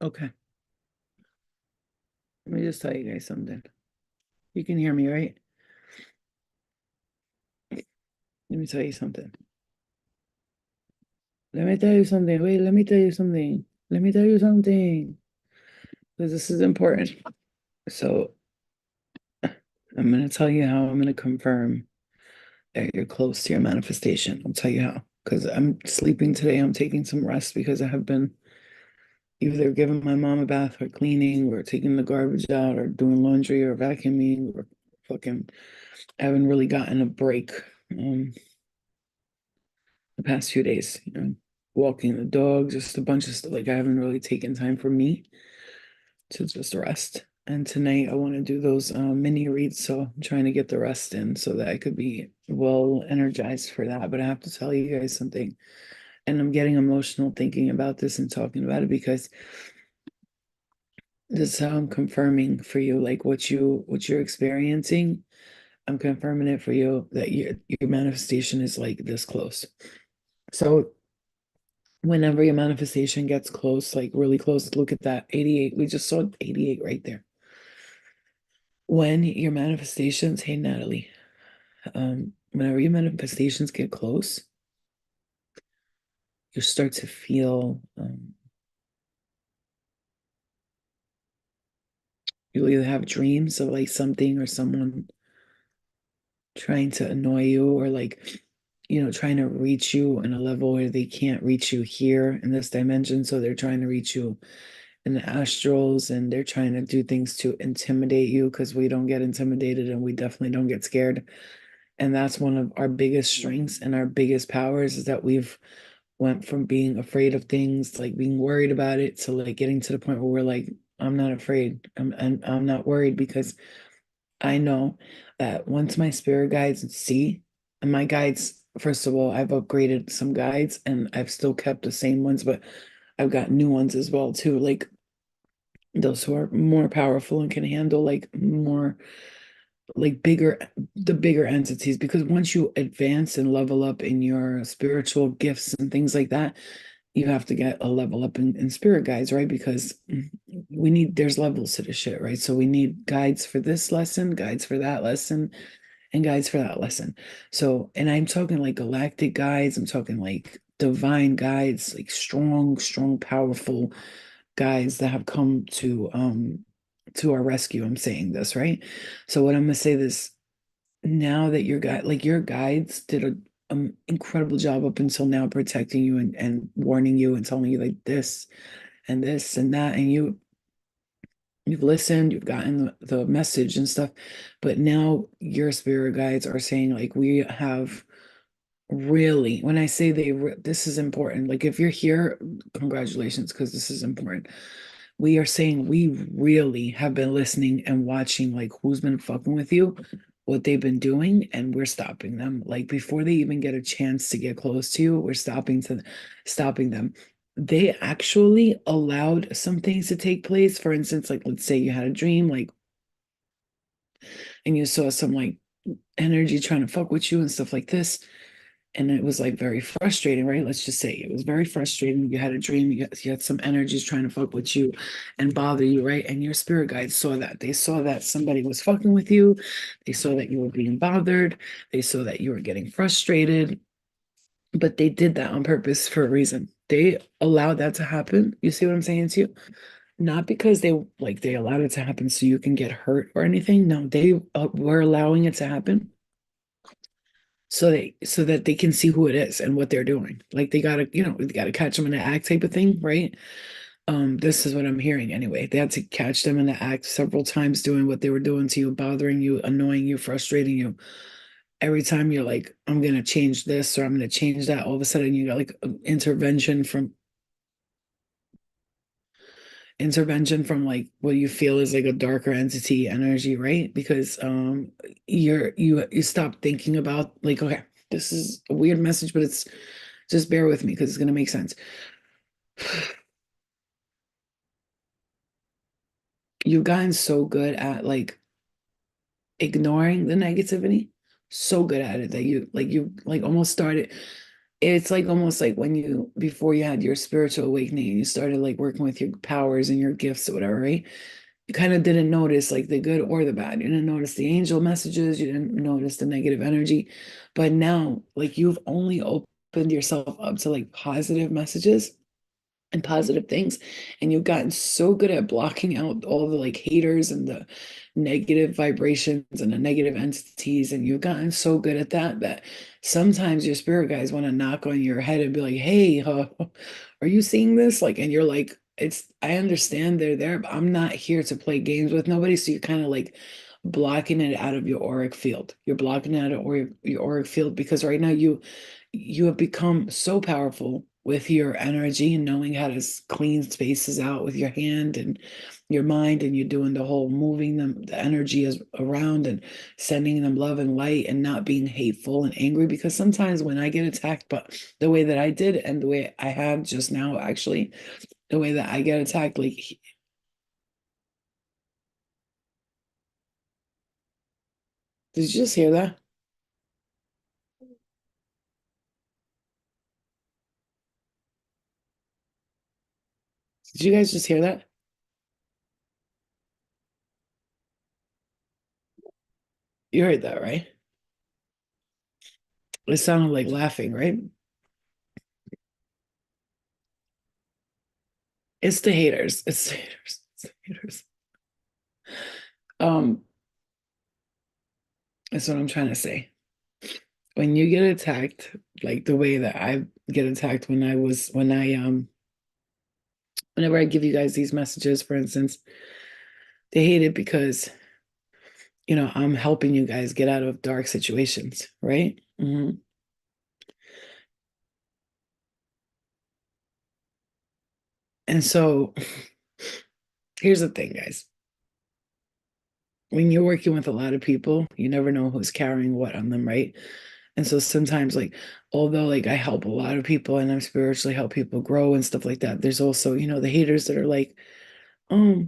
Okay. Let me just tell you guys something. You can hear me, right? Let me tell you something. Let me tell you something. Wait, let me tell you something. Let me tell you something. Because this is important. So I'm going to tell you how I'm going to confirm that you're close to your manifestation. I'll tell you how. Because I'm sleeping today. I'm taking some rest because I have been either giving my mom a bath or cleaning or taking the garbage out or doing laundry or vacuuming or fucking I haven't really gotten a break. Um, the past few days, walking the dog, just a bunch of stuff. Like I haven't really taken time for me to just rest. And tonight I want to do those mini reads, so I'm trying to get the rest in so that I could be well energized for that. But I have to tell you guys something, and I'm getting emotional thinking about this and talking about it because this is how I'm confirming for you, like what you're experiencing. I'm confirming it for you that your manifestation is like this close. So whenever your manifestation gets close, like really close, look at that 88. We just saw 88 right there. When your manifestations, hey Natalie, whenever your manifestations get close, you start to feel you'll either have dreams of like something or someone trying to annoy you or like trying to reach you in a level where they can't reach you here in this dimension. So they're trying to reach you in the astrals and they're trying to do things to intimidate you because we don't get intimidated and we definitely don't get scared. And that's one of our biggest strengths and our biggest powers is that we've went from being afraid of things, like being worried about it, to like getting to the point where we're like, I'm not afraid. I'm not worried because I know that once my spirit guides see, and my guides, first of all, I've upgraded some guides and I've still kept the same ones, but I've got new ones as well too. Like those who are more powerful and can handle like more like the bigger entities because once you advance and level up in your spiritual gifts and things like that you have to get a level up in spirit guides, right? Because there's levels to the shit, right? So we need guides for this lesson, guides for that lesson, and guides for that lesson. So, and I'm talking like galactic guides, I'm talking like divine guides, like strong, powerful guides that have come to our rescue. I'm saying this, right? So what I'm gonna say this now that your guides did a incredible job up until now protecting you and warning you and telling you like this and that and you've listened, you've gotten the message and stuff, but now your spirit guides are saying like we have really, when I say this is important, like if you're here, congratulations, because this is important. We are saying we really have been listening and watching like who's been fucking with you, what they've been doing, and we're stopping them. Like before they even get a chance to get close to you, we're stopping them. They actually allowed some things to take place. For instance, like let's say you had a dream, like and you saw some like energy trying to fuck with you and stuff like this and it was like very frustrating, right? Let's just say it was very frustrating. You had a dream, you had some energies trying to fuck with you and bother you, right? And your spirit guides saw that. They saw that somebody was fucking with you. They saw that you were being bothered. They saw that you were getting frustrated. But they did that on purpose for a reason. They allowed that to happen. You see what I'm saying to you? Not because they allowed it to happen so you can get hurt or anything. No, they were allowing it to happen so that they can see who it is and what they're doing. Like they gotta catch them in the act type of thing, right? This is what I'm hearing anyway. They had to catch them in the act several times doing what they were doing to you, bothering you, annoying you, frustrating you. Every time you're like, I'm gonna change this or I'm gonna change that, all of a sudden you got like intervention from like what you feel is like a darker entity energy, right? Because you stop thinking about like, okay, this is a weird message, but it's just bear with me because it's gonna make sense. You've gotten so good at like ignoring the negativity, so good at it that you like almost started. It's like almost like when you before you had your spiritual awakening and you started like working with your powers and your gifts or whatever, right? You kind of didn't notice like the good or the bad. You didn't notice the angel messages, you didn't notice the negative energy. But now, like you've only opened yourself up to like positive messages and positive things. And you've gotten so good at blocking out all the like haters and the negative vibrations and the negative entities. And you've gotten so good at that that sometimes your spirit guys want to knock on your head and be like, hey, are you seeing this? Like, and you're like, I understand they're there, but I'm not here to play games with nobody. So you're kind of like blocking it out of your auric field. You're blocking it out of your auric field because right now you have become so powerful with your energy and knowing how to clean spaces out with your hand and your mind, and you're doing the whole moving them the energy is around and sending them love and light and not being hateful and angry, because sometimes when I get attacked, but the way that I did and the way I have just now, actually the way that I get attacked, like, did you just hear that? Did you guys just hear that? You heard that, right? It sounded like laughing, right? It's the haters. It's the haters. It's the haters. Um, that's what I'm trying to say. When you get attacked, like the way that I get attacked whenever I give you guys these messages, for instance, they hate it because I'm helping you guys get out of dark situations, right? And so here's the thing, guys. When you're working with a lot of people, you never know who's carrying what on them, right? And so sometimes, like, although like I help a lot of people and I'm spiritually help people grow and stuff like that, there's also, the haters that are like, oh,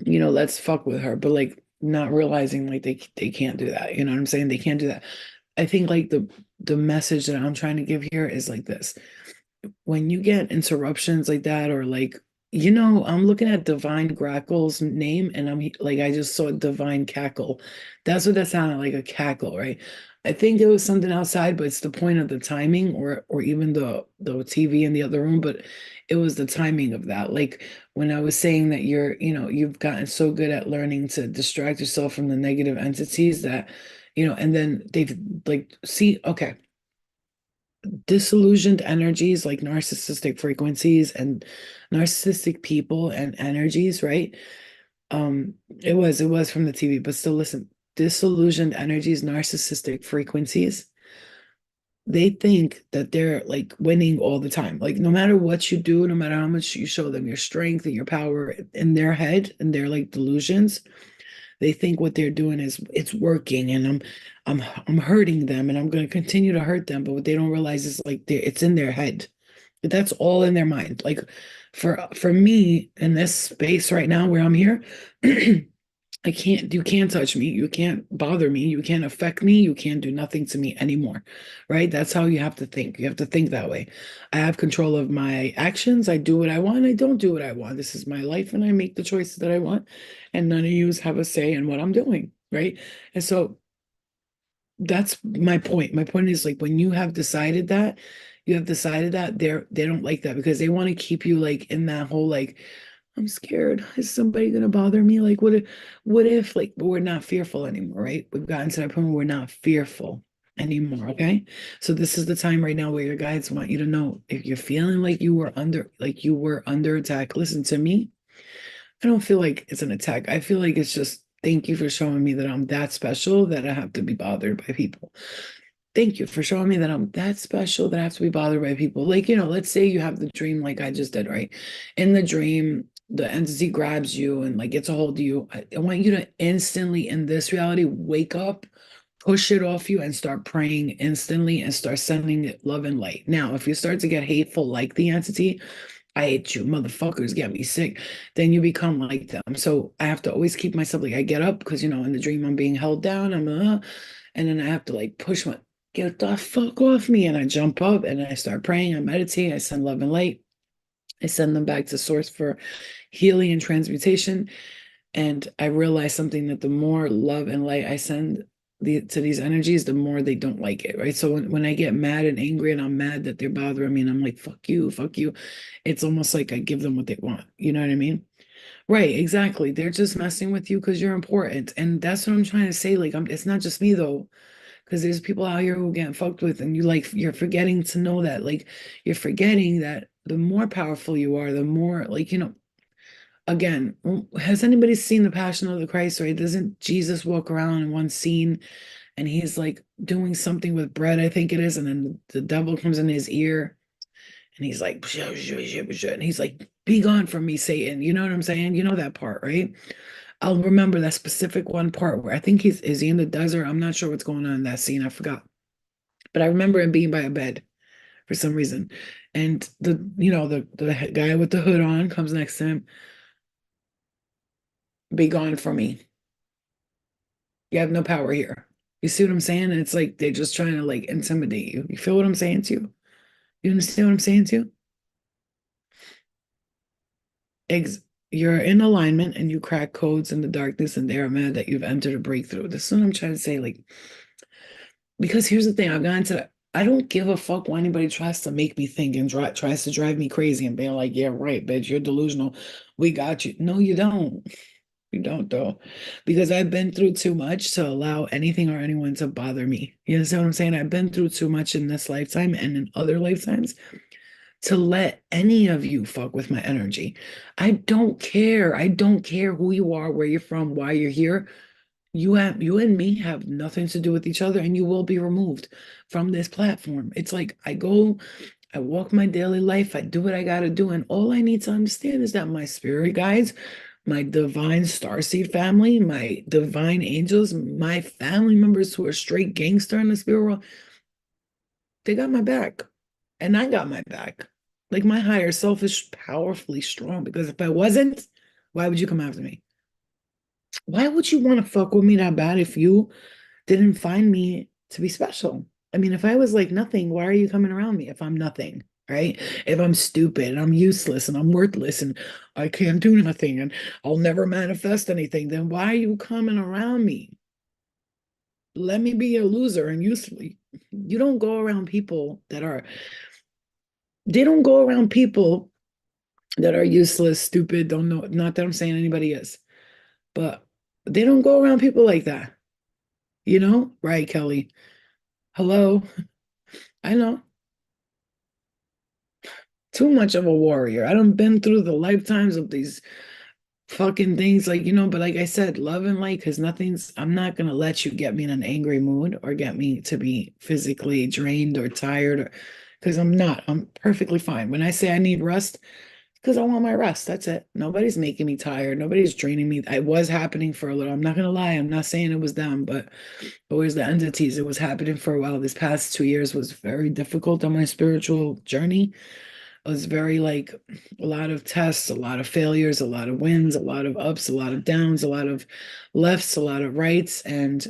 let's fuck with her, but like not realizing like they can't do that. You know what I'm saying? They can't do that. I think like the message that I'm trying to give here is like this: when you get interruptions like that, or like, I'm looking at Divine Grackle's name and I'm like, I just saw Divine Cackle. That's what that sounded like, a cackle, right? I think it was something outside, but it's the point of the timing, or even the TV in the other room, but it was the timing of that. Like when I was saying that you've gotten so good at learning to distract yourself from the negative entities that, and then they've like, see, okay, disillusioned energies like narcissistic frequencies and narcissistic people and energies, right? It was from the TV, but still listen, disillusioned energies, narcissistic frequencies, they think that they're like winning all the time. Like no matter what you do, no matter how much you show them your strength and your power in their head and their like delusions, they think what they're doing is it's working, and I'm hurting them and I'm going to continue to hurt them. But what they don't realize is like it's in their head. That's all in their mind. Like for me in this space right now where I'm here, you can't touch me. You can't bother me. You can't affect me. You can't do nothing to me anymore. Right? That's how you have to think. You have to think that way. I have control of my actions. I do what I want. I don't do what I want. This is my life and I make the choices that I want. And none of you have a say in what I'm doing. Right? And so that's my point. My point is like when you have decided that they don't like that because they want to keep you like in that whole like, I'm scared. Is somebody gonna bother me? Like, what if, like, but we're not fearful anymore, right? We've gotten to that point where we're not fearful anymore. Okay. So this is the time right now where your guides want you to know if you're feeling like you were under attack, listen to me. I don't feel like it's an attack. I feel like it's just thank you for showing me that I'm that special that I have to be bothered by people. Thank you for showing me that I'm that special that I have to be bothered by people. Like, let's say you have the dream like I just did, right? In the dream, the entity grabs you and like gets a hold of you. I want you to instantly in this reality wake up, push it off you, and start praying instantly and start sending it love and light. Now, if you start to get hateful like the entity, I hate you, motherfuckers, get me sick, then you become like them. So I have to always keep myself like I get up because in the dream I'm being held down. And then I have to like push my get the fuck off me. And I jump up and I start praying, I meditate, I send love and light. I send them back to source for healing and transmutation. And I realize something, that the more love and light I send to these energies, the more they don't like it, right? So when I get mad and angry and I'm mad that they're bothering me and I'm like, fuck you, it's almost like I give them what they want. You know what I mean? Right, exactly. They're just messing with you because you're important. And that's what I'm trying to say. Like, it's not just me though, because there's people out here who get fucked with, and you're forgetting to know that. Like, you're forgetting that the more powerful you are, the more, like, again, has anybody seen the Passion of the Christ, right? Doesn't Jesus walk around in one scene and he's like doing something with bread, I think it is, and then the devil comes in his ear and he's like, and he's like, be gone from me, Satan. You know what I'm saying? You know that part, right? I'll remember that specific one part where I think is he in the desert? I'm not sure what's going on in that scene. I forgot. But I remember him being by a bed for some reason. And the guy with the hood on comes next to him, be gone from me. You have no power here. You see what I'm saying? And it's like they're just trying to like intimidate you. You feel what I'm saying to you? You understand what I'm saying to you? Ex you're in alignment and you crack codes in the darkness and they're mad that you've entered a breakthrough. This is what I'm trying to say. Like, because here's the thing, I've gotten to I don't give a fuck what anybody tries to make me think and tries to drive me crazy and being like, yeah, right, bitch, you're delusional. We got you. No, you don't. You don't though. Because I've been through too much to allow anything or anyone to bother me. You understand what I'm saying? I've been through too much in this lifetime and in other lifetimes to let any of you fuck with my energy. I don't care. I don't care who you are, where you're from, why you're here. You and me have nothing to do with each other, and you will be removed from this platform. It's like I walk my daily life, I do what I gotta do, and all I need to understand is that my spirit guides, my divine starseed family, my divine angels, my family members who are straight gangster in the spirit world, they got my back. And I got my back. Like, my higher self is powerfully strong, because if I wasn't, why would you come after me? Why would you want to fuck with me that bad if you didn't find me to be special? I mean, if I was like nothing, why are you coming around me if I'm nothing, right? If I'm stupid and I'm useless and I'm worthless and I can't do nothing and I'll never manifest anything, then why are you coming around me? Let me be a loser and useful. You don't go around people they don't go around people that are useless, stupid, don't know. Not that I'm saying anybody is, but they don't go around people like that. You know? Right, Kelly? Hello? I know. Too much of a warrior. I done been through the lifetimes of these fucking things, like, but like I said, love and light, because I'm not gonna let you get me in an angry mood or get me to be physically drained or tired, or because I'm not. I'm perfectly fine. When I say I need rest, because I want my rest. That's it. Nobody's making me tired. Nobody's draining me. It was happening for a little. I'm not gonna lie. I'm not saying it was them, but where's the entities? It was happening for a while. This past 2 years was very difficult on my spiritual journey. It was very like a lot of tests, a lot of failures, a lot of wins, a lot of ups, a lot of downs, a lot of lefts, a lot of rights. And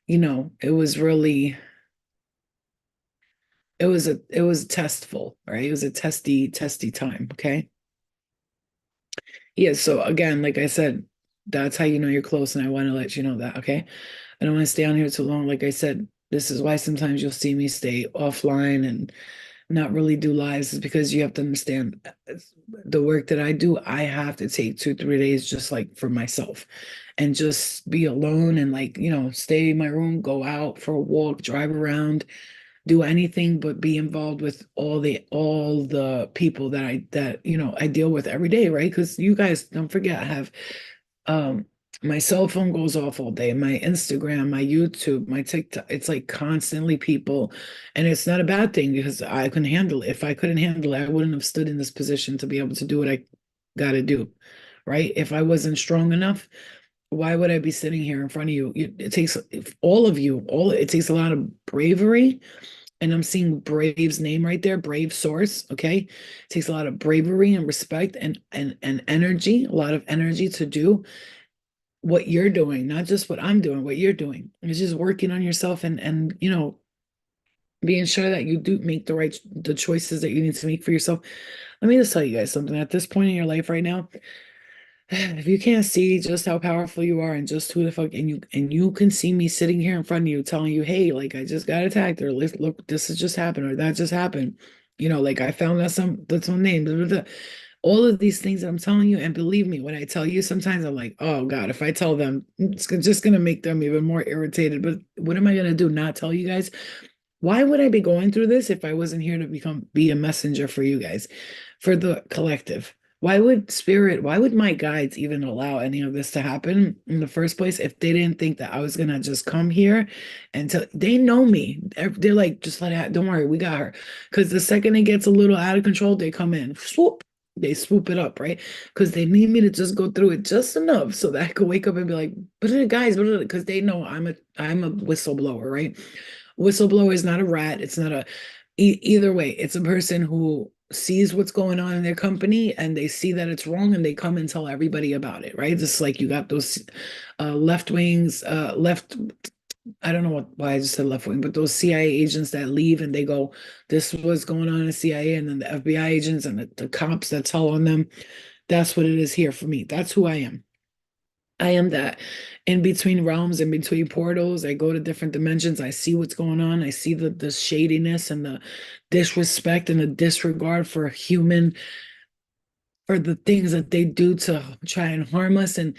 it was really it was testful, right? It was a testy time. Okay. Yeah, so again, like I said, that's how you know you're close, and I want to let you know that, okay? I don't want to stay on here too long. Like I said, this is why sometimes you'll see me stay offline and not really do lives, is because you have to understand, the work that I do, I have to take 2, 3 days just like for myself and just be alone and like, stay in my room, go out for a walk, drive around, do anything but be involved with all the people that I deal with every day, right? Because you guys don't forget, I have um my cell phone goes off all day, my Instagram, my YouTube, my TikTok, it's like constantly people, and it's not a bad thing because I can handle it. If I couldn't handle it, I wouldn't have stood in this position to be able to do what I got to do, right? If I wasn't strong enough, why would I be sitting here in front of you? It takes, if all of you, it takes a lot of bravery, and I'm seeing Brave's name right there, Brave Source. Okay. It takes a lot of bravery and respect and energy, a lot of energy to do what you're doing, not just what I'm doing, what you're doing. It's just working on yourself and being sure that you do make the choices that you need to make for yourself. Let me just tell you guys something. At this point in your life right now, if you can't see just how powerful you are and just who the fuck and you can see me sitting here in front of you telling you, hey, like I just got attacked, or look, this has just happened, or that just happened. Like I found that's some name. Blah, blah, blah. All of these things that I'm telling you, and believe me, when I tell you, sometimes I'm like, oh God, if I tell them, just gonna make them even more irritated. But what am I gonna do? Not tell you guys? Why would I be going through this if I wasn't here to be a messenger for you guys, for the collective? Why would my guides even allow any of this to happen in the first place if they didn't think that I was gonna just come here and they know me. They're like, just let it happen. Don't worry, we got her. Because the second it gets a little out of control, they come in, swoop, they swoop it up, right? Because they need me to just go through it just enough so that I could wake up and be like, but guys, because they know I'm a whistleblower, right? Whistleblower is not a rat. It's not either way. It's a person who sees what's going on in their company and they see that it's wrong and they come and tell everybody about it, right? Just like you got those left wings, left. I don't know why I just said left wing, but those CIA agents that leave and they go, this was going on in the CIA, and then the FBI agents and the cops that tell on them. That's what it is here for me. That's who I am. I am that in between realms, in between portals. I go to different dimensions. I see what's going on. I see the shadiness and the disrespect and the disregard for the things that they do to try and harm us. And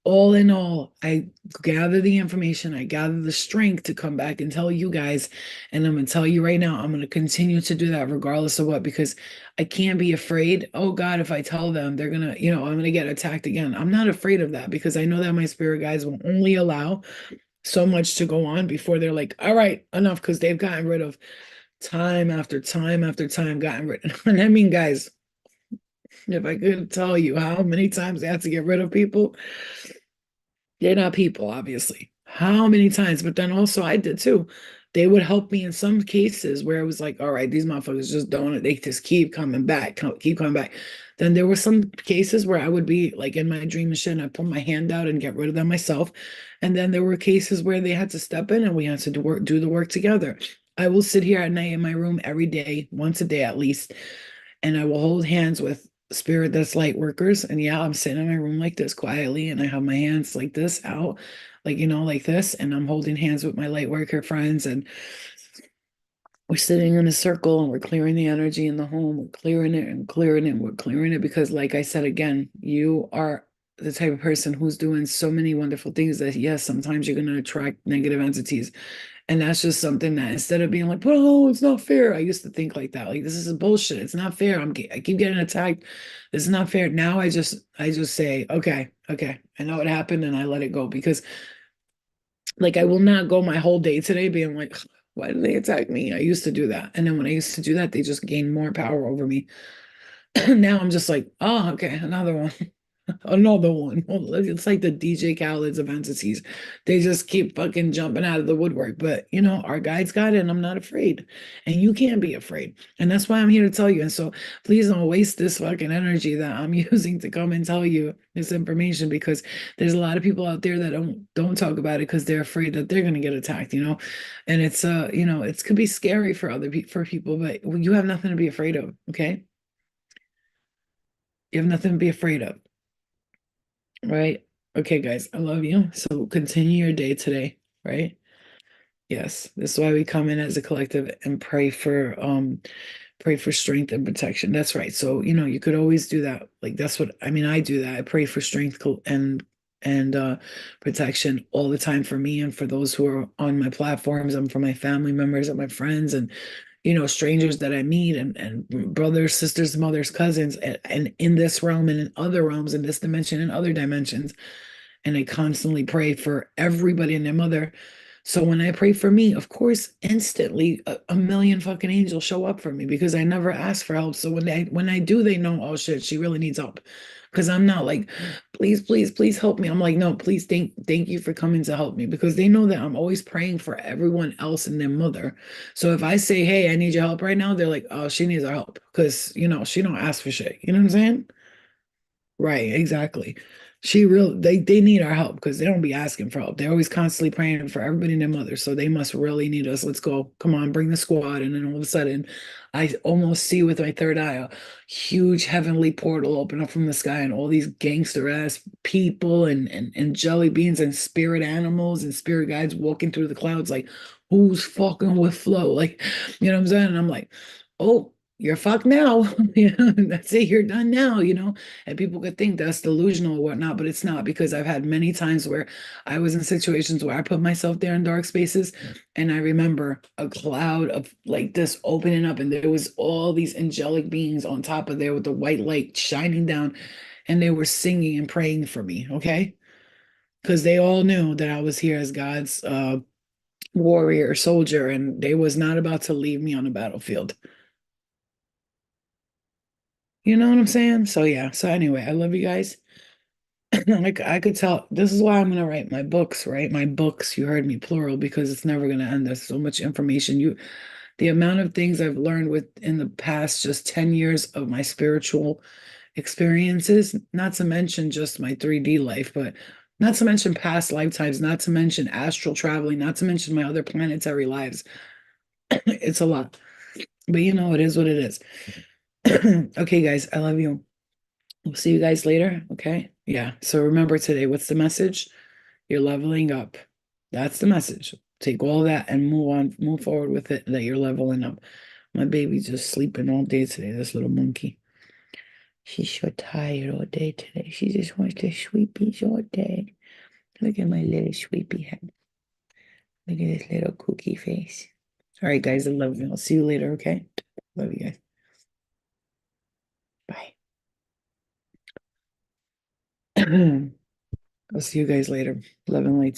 all in all, I gather the information, I gather the strength to come back and tell you guys. And I'm going to tell you right now, I'm going to continue to do that regardless of what, because I can't be afraid. Oh God, if I tell them, they're going to, I'm going to get attacked again. I'm not afraid of that because I know that my spirit guides will only allow so much to go on before they're like, all right, enough, because they've gotten rid of time after time after time, gotten rid. And I mean, guys, if I could tell you how many times they had to get rid of people, they're not people, obviously. How many times? But then also I did too. They would help me in some cases where it was like, all right, these motherfuckers just don't, they just keep coming back, keep coming back. Then there were some cases where I would be like in my dream and shit, and I put my hand out and get rid of them myself. And then there were cases where they had to step in and we had to do the work together. I will sit here at night in my room every day, once a day at least, and I will hold hands with spirit that's light workers. And yeah, I'm sitting in my room like this quietly, and I have my hands like this out, like like this, and I'm holding hands with my light worker friends, and we're sitting in a circle and we're clearing the energy in the home. We're clearing it and clearing it. We're clearing it because, like I said again, you are the type of person who's doing so many wonderful things that yes, sometimes you're going to attract negative entities. And that's just something that instead of being like, oh, it's not fair. I used to think like that. Like, this is bullshit. It's not fair. I keep getting attacked. This is not fair. Now I just say, okay, I know what happened and I let it go because like I will not go my whole day today being like, why did they attack me? I used to do that. And then when I used to do that, they just gained more power over me. Now I'm just like, oh, okay, another one. Another one. Well, it's like the DJ Khaled's of entities. They just keep fucking jumping out of the woodwork. But our guides got it, and I'm not afraid. And you can't be afraid. And that's why I'm here to tell you. And so please don't waste this fucking energy that I'm using to come and tell you this information because there's a lot of people out there that don't talk about it because they're afraid that they're gonna get attacked. And it's it could be scary for for people, but you have nothing to be afraid of, okay? You have nothing to be afraid of. Right. Okay, guys, I love you. So continue your day today, right? Yes. This is why we come in as a collective and pray for strength and protection. That's right. So, you could always do that. Like that's what I mean, I do that. I pray for strength and protection all the time for me and for those who are on my platforms and for my family members and my friends and strangers that I meet and brothers, sisters, mothers, cousins, and in this realm and in other realms, in this dimension and other dimensions. And I constantly pray for everybody and their mother. So when I pray for me, of course, instantly a million fucking angels show up for me because I never ask for help. So when I do, they know, oh shit, she really needs help. Because I'm not like, please, please, please help me. I'm like, no, please, thank you for coming to help me because they know that I'm always praying for everyone else and their mother. So if I say, hey, I need your help right now, they're like, oh, she needs our help because she don't ask for shit. You know what I'm saying? Right, exactly. They need our help because they don't be asking for help. They're always constantly praying for everybody and their mother. So they must really need us. Let's go. Come on, bring the squad. And then all of a sudden, I almost see with my third eye a huge heavenly portal open up from the sky, and all these gangster ass people and jelly beans and spirit animals and spirit guides walking through the clouds like who's fucking with Flo? Like, you know what I'm saying? And I'm like, oh, you're fucked now. You know, that's it, you're done now, you know. And people could think that's delusional or whatnot, but it's not because I've had many times where I was in situations where I put myself there in dark spaces, and I remember a cloud of like this opening up, and there was all these angelic beings on top of there with the white light shining down, and they were singing and praying for me, okay? Because they all knew that I was here as God's warrior soldier, and they was not about to leave me on the battlefield. You know what I'm saying? So yeah. So anyway, I love you guys. Like I could tell this is why I'm gonna write my books, right? My books, you heard me plural, because it's never gonna end. There's so much information. The amount of things I've learned with in the past just 10 years of my spiritual experiences, not to mention just my 3D life, but not to mention past lifetimes, not to mention astral traveling, not to mention my other planetary lives. It's a lot. But you know, it is what it is. Okay, guys, I love you. We'll see you guys later. Okay. Yeah. So remember today, what's the message? You're leveling up. That's the message. Take all that and move on, move forward with it, that you're leveling up. My baby's just sleeping all day today, this little monkey. She's so tired all day today. She just wants to sweepies all day. Look at my little sweepy head. Look at this little cookie face. All right, guys, I love you. I'll see you later, okay? Love you guys. Bye. I'll see you guys later. Love and light.